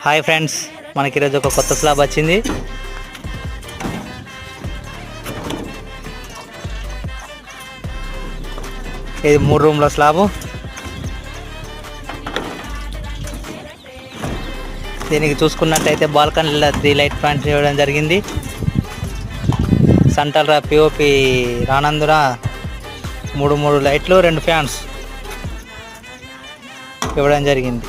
Hi friends, మనకి ఈరోజు ఒక కొత్త స్లాబ్ వచ్చింది. ఇది 3 రూమ్ల స్లాబు. దీనికి చూసుకున్నట్టయితే బాల్కనీలో 3 లైట్ ఫ్యాన్స్ ఇవ్వడం జరిగింది. సెంటర్ పిఓపి రానందున 3 లైట్లు 2 ఫ్యాన్స్ ఇవ్వడం జరిగింది.